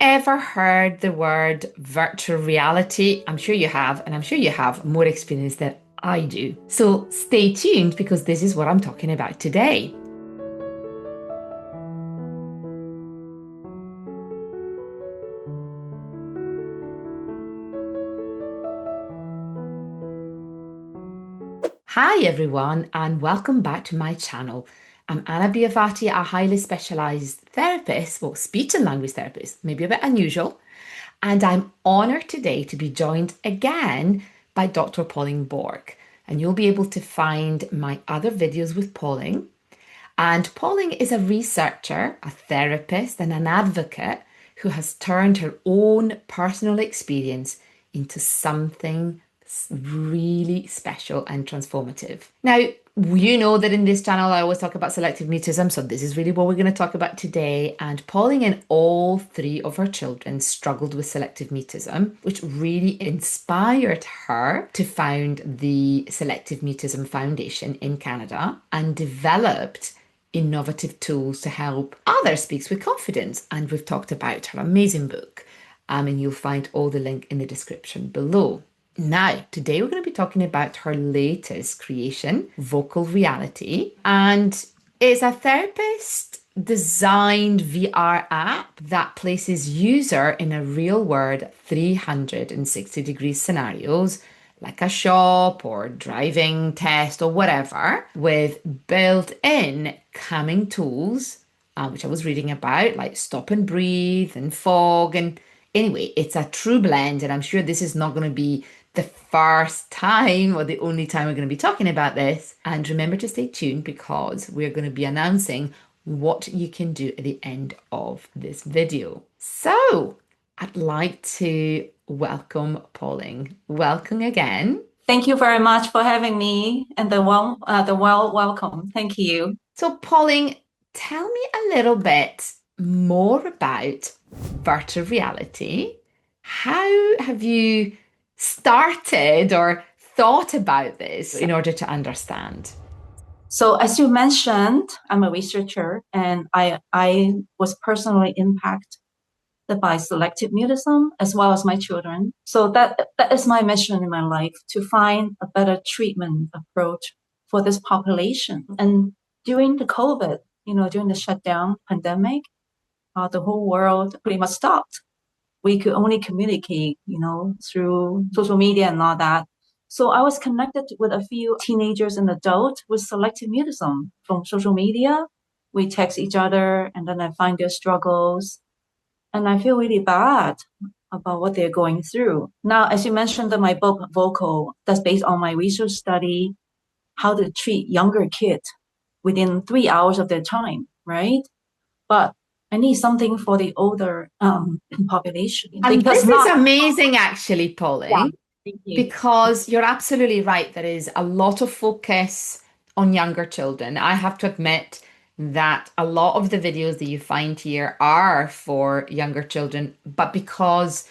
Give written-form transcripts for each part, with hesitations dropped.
ever heard the word virtual reality? I'm sure you have, and I'm sure you have more experience than I do. So stay tuned because this is what I'm talking about today. Hi everyone, and welcome back to my channel. I'm Anna Biavati, a highly specialized therapist, well, speech and language therapist, maybe a bit unusual. And I'm honored today to be joined again by Dr. Pauline Bork. And you'll be able to find my other videos with Pauline. And Pauline is a researcher, a therapist, and an advocate who has turned her own personal experience into something really special and transformative. Now, you know that in this channel I always talk about selective mutism, so this is really what we're going to talk about today. And Pauline and all three of her children struggled with selective mutism, which really inspired her to found the Selective Mutism Foundation in Canada and developed innovative tools to help others speak with confidence. And we've talked about her amazing book, and you'll find all the link in the description below. Now, today we're going to be talking about her latest creation, Vocal Reality, and it's a therapist designed VR app that places user in a real world 360-degree scenarios like a shop or driving test or whatever, with built-in calming tools, which I was reading about, like stop and breathe and fog. And anyway, it's a true blend, and I'm sure this is not going to be the first time or the only time we're going to be talking about this. And remember to stay tuned because we're going to be announcing what you can do at the end of this video. So I'd like to welcome Pauline. Welcome again. Thank you very much for having me and the welcome. Thank you. So Pauline, tell me a little bit more about virtual reality. How have you started or thought about this in order to understand? So as you mentioned, I'm a researcher and I was personally impacted by selective mutism as well as my children. So that is my mission in my life, to find a better treatment approach for this population. And during the COVID, during the shutdown pandemic, the whole world pretty much stopped. We could only communicate, through social media and all that. So I was connected with a few teenagers and adults with selective mutism from social media. We text each other and then I find their struggles. And I feel really bad about what they're going through. Now, as you mentioned in my book, Vocal, that's based on my research study, how to treat younger kids within 3 hours of their time, right? But I need something for the older population. And Because this is not, amazing, actually, yeah, Pauline, thank you. because you're absolutely right. There is a lot of focus on younger children. I have to admit that a lot of the videos that you find here are for younger children, but because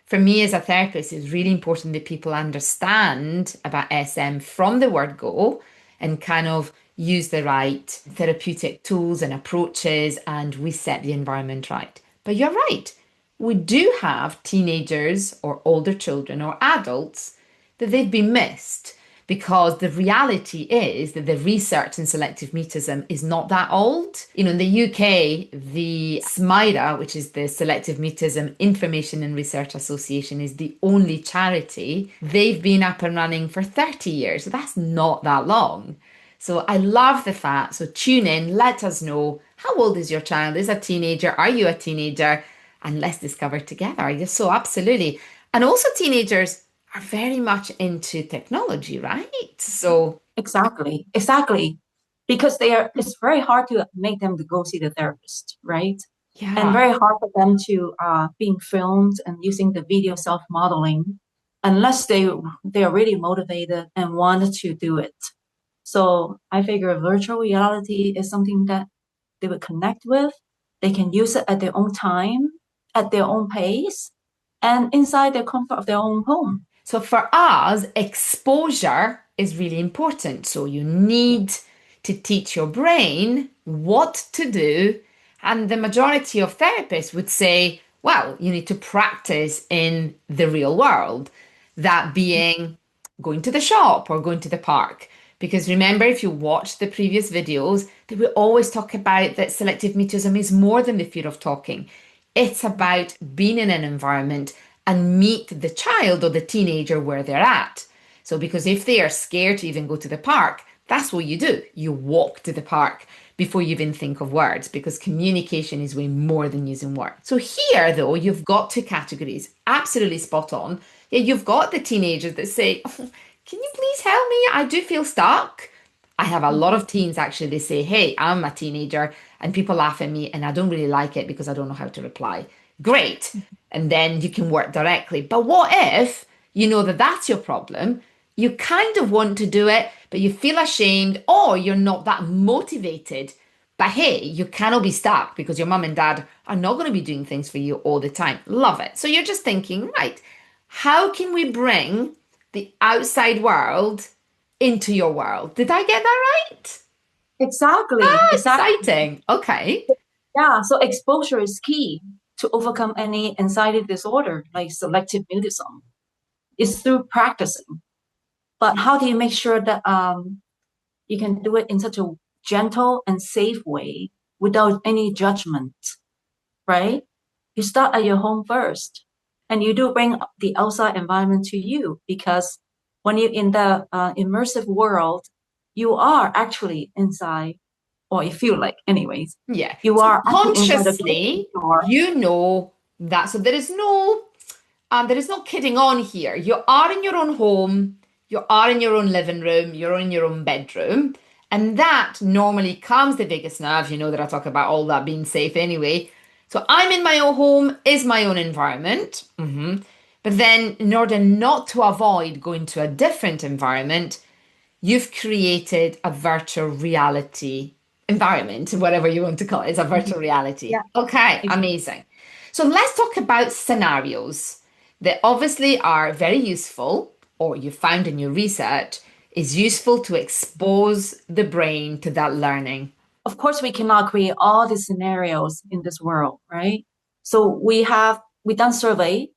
for me as a therapist, it's really important that people understand about SM from the word go and kind of use the right therapeutic tools and approaches, and we set the environment right. But you're right. We do have teenagers or older children or adults that they've been missed because the reality is that the research in selective mutism is not that old. In the UK, the SMIRA, which is the Selective Mutism Information and Research Association, is the only charity. They've been up and running for 30 years. So that's not that long. So I love the fact. So tune in, let us know how old is your child? Is a teenager? Are you a teenager? And let's discover together. Yes, so absolutely. And also teenagers are very much into technology, right? So Exactly. Because it's very hard to make them to go see the therapist, right? And yeah. very hard for them to being filmed and using the video self-modeling unless they are really motivated and want to do it. So I figure virtual reality is something that they would connect with. They can use it at their own time, at their own pace, and inside the comfort of their own home. So for us, exposure is really important. So you need to teach your brain what to do. And the majority of therapists would say, Well, you need to practice in the real world, that being going to the shop or going to the park. Because remember, if you watch the previous videos, that we always talk about that selective mutism is more than the fear of talking. It's about being in an environment and meet the child or the teenager where they're at. So, because if they are scared to even go to the park, that's what you do. You walk to the park before you even think of words, because communication is way more than using words. So, here, though, you've got two categories. Absolutely spot on. Yeah, you've got the teenagers that say, oh, can you please help me? I do feel stuck. I have a lot of teens actually, they say, hey, I'm a teenager, and people laugh at me, and I don't really like it because I don't know how to reply. Great. And then you can work directly. But what if you know that that's your problem? You kind of want to do it, but you feel ashamed, or you're not that motivated. But hey, you cannot be stuck because your mum and dad are not going to be doing things for you all the time. Love it. So you're just thinking, right, how can we bring the outside world into your world? Did I get that right? Exactly, exactly. Exciting. Okay. Yeah, so exposure is key to overcome any anxiety disorder like selective mutism. It's through practicing. But how do you make sure that you can do it in such a gentle and safe way without any judgment, right? You start at your home first, and you do bring the outside environment to you because when you're in the immersive world, you are actually inside, or you feel like, anyways, Yeah. you So are actually inside the grocery consciously, store. you know that. So there is no kidding on here. You are in your own home, you are in your own living room, you're in your own bedroom. And that normally calms the biggest nerves. You know that I talk about all that being safe anyway. So I'm in my own home, is my own environment. But then, in order not to avoid going to a different environment, you've created a virtual reality environment, whatever you want to call it. It's a virtual reality. Yeah, Okay, exactly. amazing. So let's talk about scenarios that obviously are very useful, or you found in your research is useful to expose the brain to that learning. Of course, we cannot create all the scenarios in this world, right? So we done survey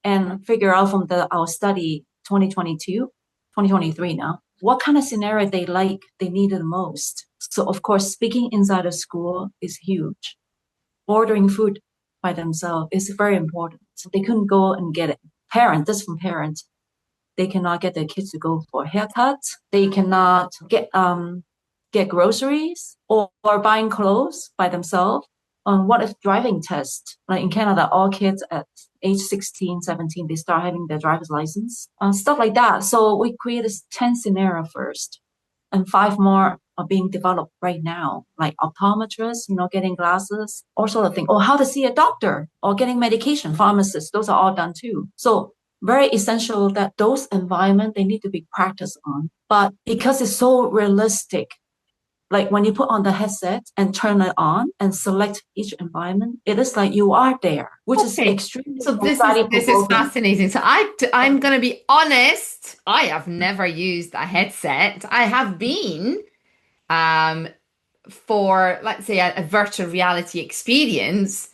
and figure out from the our study 2022, 2023 now, what kind of scenario they need the most. So of course, speaking inside of school is huge. Ordering food by themselves is very important. So they couldn't go and get it. This from parents, they cannot get their kids to go for haircuts. They cannot get groceries or buying clothes by themselves. What if driving test? Like in Canada, all kids at age 16, 17, they start having their driver's license. Stuff like that. So we created 10 scenario first, and five more are being developed right now, like optometrists, getting glasses, all sort of thing, or how to see a doctor, or getting medication, pharmacists, those are all done too. So very essential that those environment they need to be practiced on. But because it's so realistic, like when you put on the headset and turn it on and select each environment, it is like you are there, which is Okay. extremely So anxiety this is provoking. fascinating. So I'm going to be honest. I have never used a headset. I have been um for, let's say, a virtual reality experience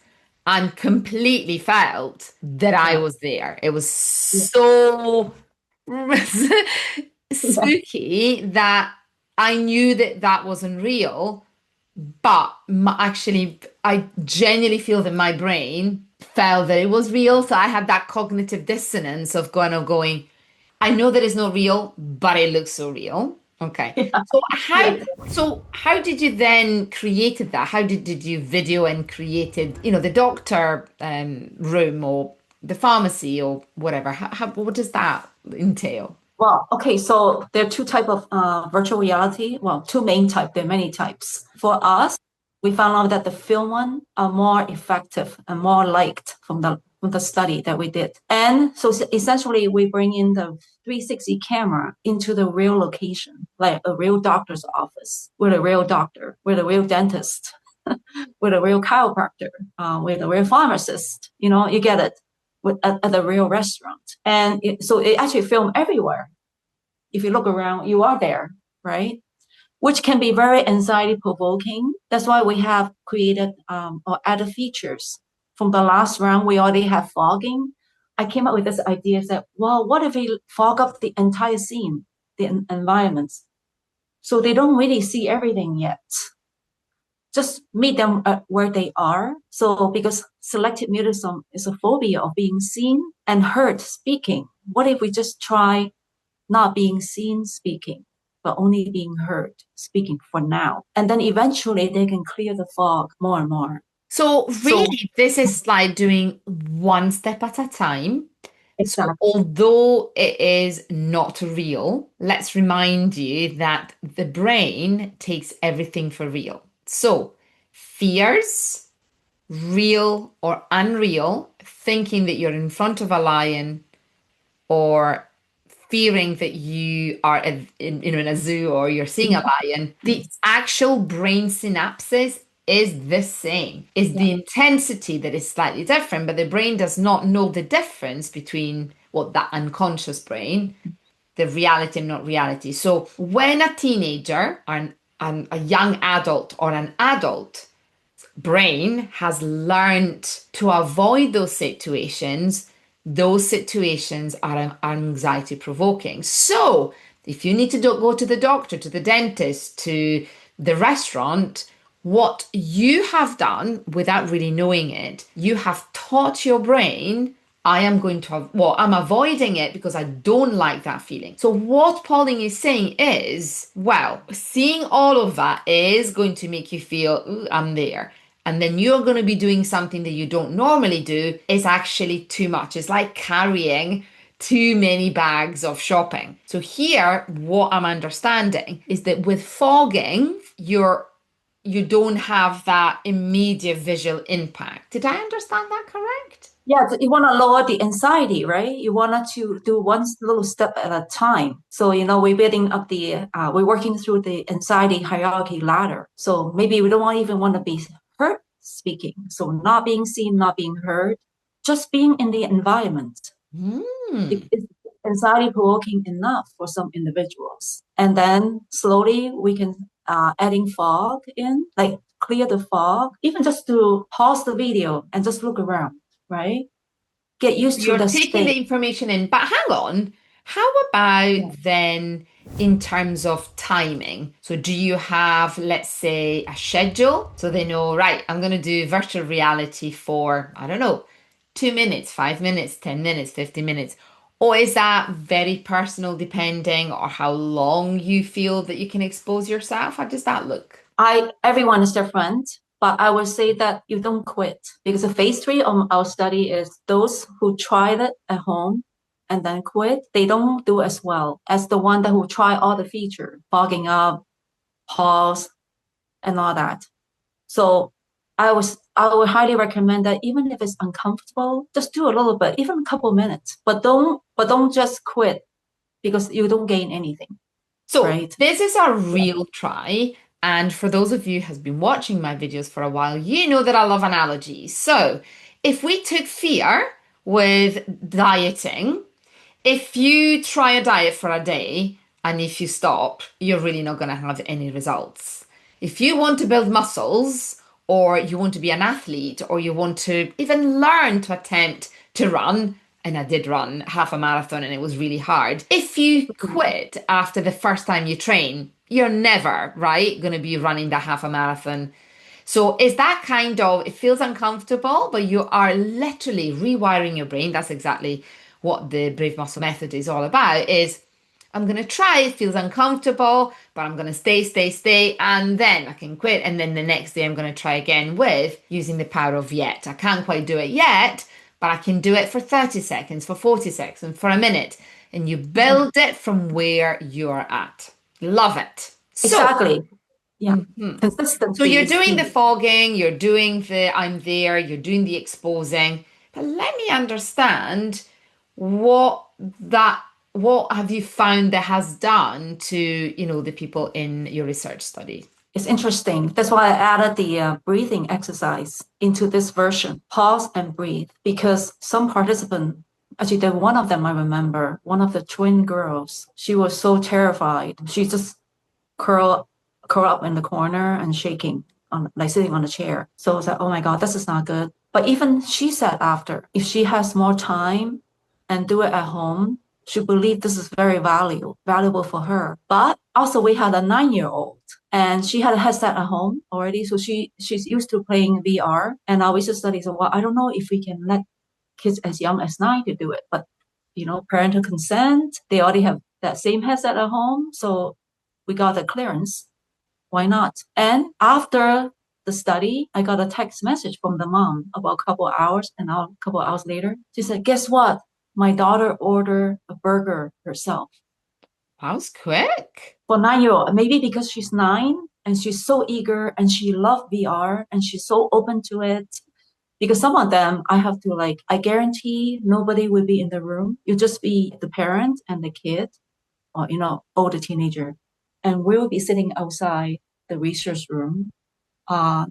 and completely felt that I Yeah. was there. It was Yeah. so spooky that I knew that that wasn't real, but actually, I genuinely feel that my brain felt that it was real. So I had that cognitive dissonance of going, I know that it's not real, but it looks so real. Okay. Yeah. So Yeah. how did you then created that? How did you video and created, the doctor room or the pharmacy or whatever? What does that entail? Well, okay, so there are two type of virtual reality. Well, two main type. There are many types. For us, we found out that the film one are more effective and more liked from the study that we did. And so essentially, we bring in the 360 camera into the real location, like a real doctor's office with a real doctor, with a real dentist, with a real chiropractor, with a real pharmacist. You get it at the real restaurant. And so it actually filmed everywhere. If you look around, you are there, right? Which can be very anxiety provoking. That's why we have created or added features from the last round, we already have fogging. I came up with this idea that, well, what if we fog up the entire scene, the environments, so they don't really see everything yet? Just meet them where they are. So because selective mutism is a phobia of being seen and heard speaking, what if we just try not being seen speaking, but only being heard speaking for now? And then eventually they can clear the fog more and more. So So really, this is like doing one step at a time. So exactly. although it is not real, let's remind you that the brain takes everything for real. So fears, real or unreal, thinking that you're in front of a lion or fearing that you are in a zoo or you're seeing a lion, the actual brain synapses is the same. Is Yeah. the intensity that is slightly different, but the brain does not know the difference between what that unconscious brain, the reality and not reality. So when a teenager or a young adult or an adult brain has learned to avoid those situations are anxiety provoking. So, if you need to go to the doctor, to the dentist, to the restaurant, what you have done without really knowing it, you have taught your brain, I am going to, well, I'm avoiding it because I don't like that feeling. So, what Pauline is saying is, well, seeing all of that is going to make you feel, ooh, I'm there. And then you're going to be doing something that you don't normally do is actually too much. It's like carrying too many bags of shopping. So here, what I'm understanding is that with fogging, you don't have that immediate visual impact. Did I understand that correct? Yeah, you want to lower the anxiety, right? You want to do one little step at a time. So, we're building up we're working through the anxiety hierarchy ladder. So maybe we don't even want to be heard speaking. So not being seen, not being heard, just being in the environment. Hmm. It's anxiety provoking enough for some individuals. And then slowly we can adding fog in, like clear the fog, even just to pause the video and just look around, right? Get used to You're the taking state. the information in, but hang on. How about Yeah. then in terms of timing? So, do you have, let's say, a schedule so they know, right, I'm going to do virtual reality for, I don't know, 2 minutes, 5 minutes, 10 minutes, 50 minutes? Or is that very personal depending or how long you feel that you can expose yourself? How does that look? Everyone is different, but I would say that you don't quit because the phase three of our study is those who tried it at home and then quit, they don't do as well as the one that who try all the feature, fogging up, pause, and all that. So I would highly recommend that even if it's uncomfortable, just do a little bit, even a couple minutes, but don't just quit because you don't gain anything, So right? this is a Yeah. real try. And for those of you who has been watching my videos for a while, you know that I love analogies. So if we took fear with dieting, if you try a diet for a day and if you stop, you're really not going to have any results. If you want to build muscles, or you want to be an athlete, or you want to even learn to attempt to run, and I did run half a marathon and it was really hard. If you quit after the first time you train, you're never, right, going to be running the half a marathon. So is that kind of, it feels uncomfortable, but you are literally rewiring your brain. That's exactly what the Brave Muscle method is all about, is I'm going to try, it feels uncomfortable, but I'm going to stay, and then I can quit. And then the next day I'm going to try again with using the power of yet. I can't quite do it yet, but I can do it for 30 seconds, for 40 seconds, for a minute. And you build it from where you're at. Love it. So, Exactly. Yeah. mhm. So Consistency you're is doing the key. fogging, you're doing the I'm there, you're doing the exposing. But let me understand what that what have you found that has done to, the people in your research study? It's interesting. That's why I added the breathing exercise into this version. Pause and breathe. Because some participant, actually, there one of them I remember, one of the twin girls. She was so terrified. She just curl curl up in the corner and shaking on like sitting on a chair. So I was like, oh my God, this is not good. But even she said after, if she has more time and do it at home, she believed this is very valuable for her. But also we had a 9-year-old and she had a headset at home already. So she's used to playing VR. And our research study said, well, I don't know if we can let kids as young as 9 to do it, but parental consent, they already have that same headset at home. So we got the clearance. Why not? And after the study, I got a text message from the mom about a couple of hours, and a couple of hours later, she said, guess what? My daughter ordered a burger herself That was quick. for 9-year-old. Maybe because she's 9 and she's so eager and she loved VR and she's so open to it. Because some of them I have to I guarantee nobody will be in the room. You'll just be the parent and the kid or, older teenager. And we'll be sitting outside the research room uh,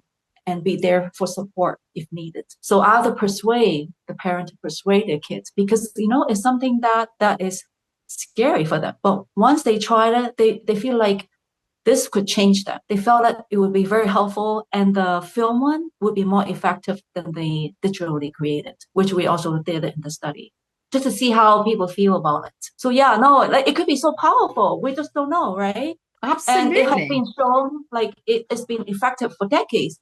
and be there for support if needed. So I have to persuade the parent to persuade their kids because it's something that is scary for them. But once they try it, they feel like this could change them. They felt that it would be very helpful and the film one would be more effective than the digitally created, which we also did in the study. Just to see how people feel about it. So yeah, no, it could be so powerful. We just don't know, right? And it has Absolutely. been shown it's been effective for decades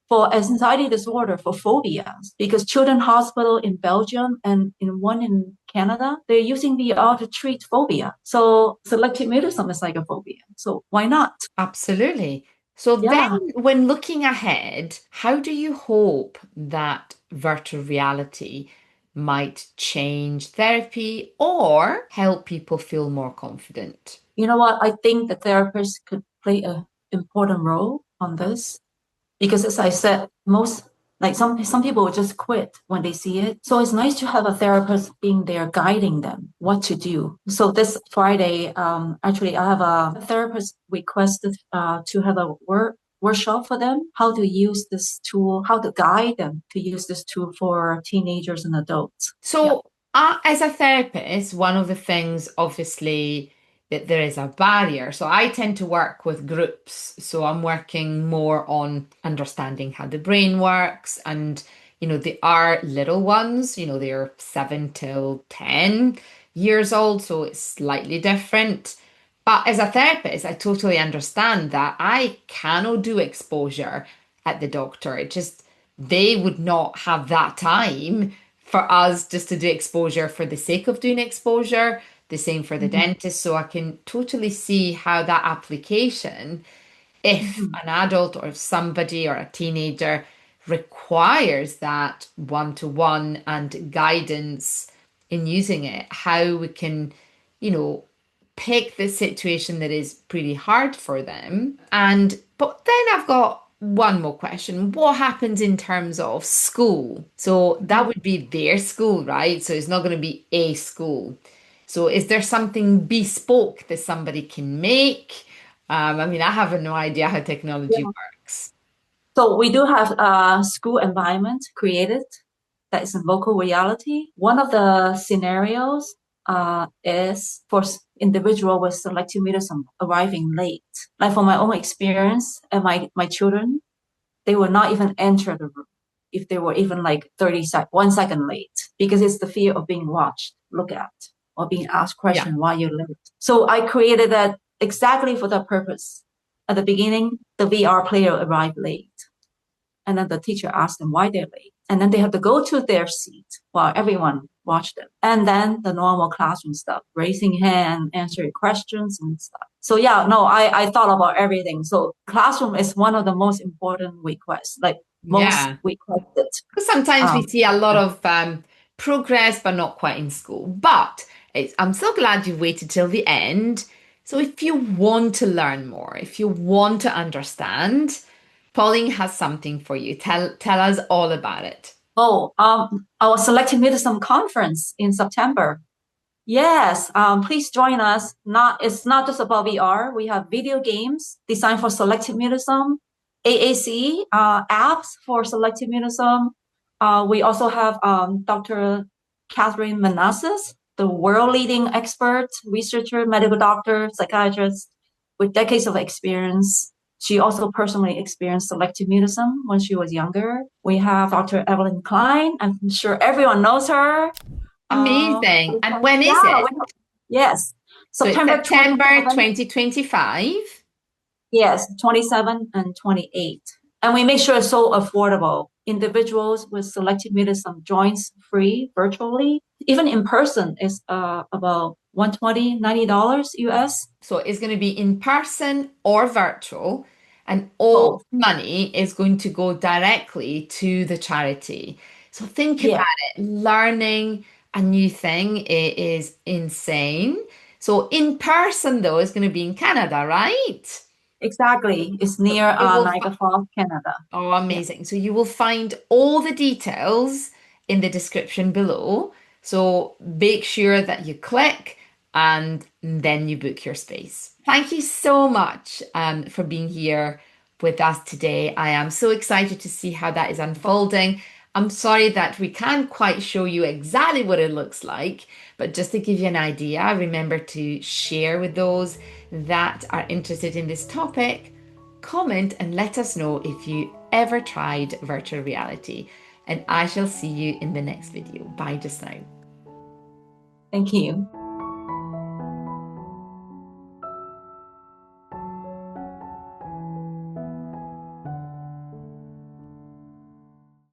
for anxiety disorder, for phobias, because Children's Hospital in Belgium and in one in Canada, they're using VR to treat phobia. So selective mutism is like a phobia. So why not? Absolutely. So then, Yeah. when looking ahead, how do you hope that virtual reality might change therapy or help people feel more confident? You know what? I think the therapist could play an important role on this because as I said, most some people will just quit when they see it. So it's nice to have a therapist being there guiding them what to do. So this Friday, actually I have a therapist requested to have a workshop for them, how to use this tool, how to guide them to use this tool for teenagers and adults. Yeah. So, as a therapist, one of the things, obviously, that there is a barrier. So, I tend to work with groups. So, I'm working more on understanding how the brain works. And, they are little ones, they're 7 till 10 years old. So, it's slightly different. But as a therapist, I totally understand that I cannot do exposure at the doctor. It just, they would not have that time for us just to do exposure for the sake of doing exposure. The same for the Mhm. dentist. So I can totally see how that application, if Mhm. an adult or if somebody or a teenager requires that one-to-one and guidance in using it, how we can, you know, pick the situation that is pretty hard for them. And but then I've got one more question. What happens in terms of school? So that Mhm. would be their school, right? So it's not going to be a school. So is there something bespoke that somebody can make? I mean, I have no idea how technology works. So we do have a school environment created that is in local reality. One of the scenarios is for individual with selective mutism arriving late. Like from my own experience and my children, they will not even enter the room if they were even like 1 second late because it's the fear of being watched, look at, or being asked Yeah. question why you're late. So I created that exactly for that purpose. At the beginning, the VR player arrived late. And then the teacher asked them why they're late. And then they have to go to their seat while everyone watched them. And then the normal classroom stuff, raising hand, answering questions and stuff. So yeah, no, I thought about everything. So classroom is one of the most important requests, like most Yeah. requested. Because sometimes we Um, see a lot of progress, but not quite in school. But I'm so glad you've waited till the end. So if you want to learn more, if you want to understand, Pauline has something for you. Tell us all about it. our selective medicine conference in September. Yes, please join us. It's not just about VR. We have video games designed for selective mutism, AAC apps for selective mutism. We also have Dr. Catherine Manassas, the world-leading expert, researcher, medical doctor, psychiatrist with decades of experience. She also personally experienced selective mutism when she was younger. We have Dr. Evelyn Klein. I'm sure everyone knows her. Amazing. And when is Yeah, it? yes, So it's September September 27. 2025. Yes, 27 and 28. And we make sure it's so affordable. Individuals with selective mutism joins free virtually. Even in person is about $120, $90 US. So it's going to be in person or virtual, and all Both. money is going to go directly to the charity. So think about Yeah, it. Learning a new thing is insane. So in person, though, is going to be in Canada, right? exactly. It's near You will Niagara Falls, Canada. Oh, Yeah, amazing. So you will find all the details in the description below. So make sure that you click and then you book your space. Thank you so much for being here with us today. I am so excited to see how that is unfolding. I'm sorry that we can't quite show you exactly what it looks like, but just to give you an idea, remember to share with those that are interested in this topic. Comment and let us know if you ever tried virtual reality. And I shall see you in the next video. Bye just now. thank you.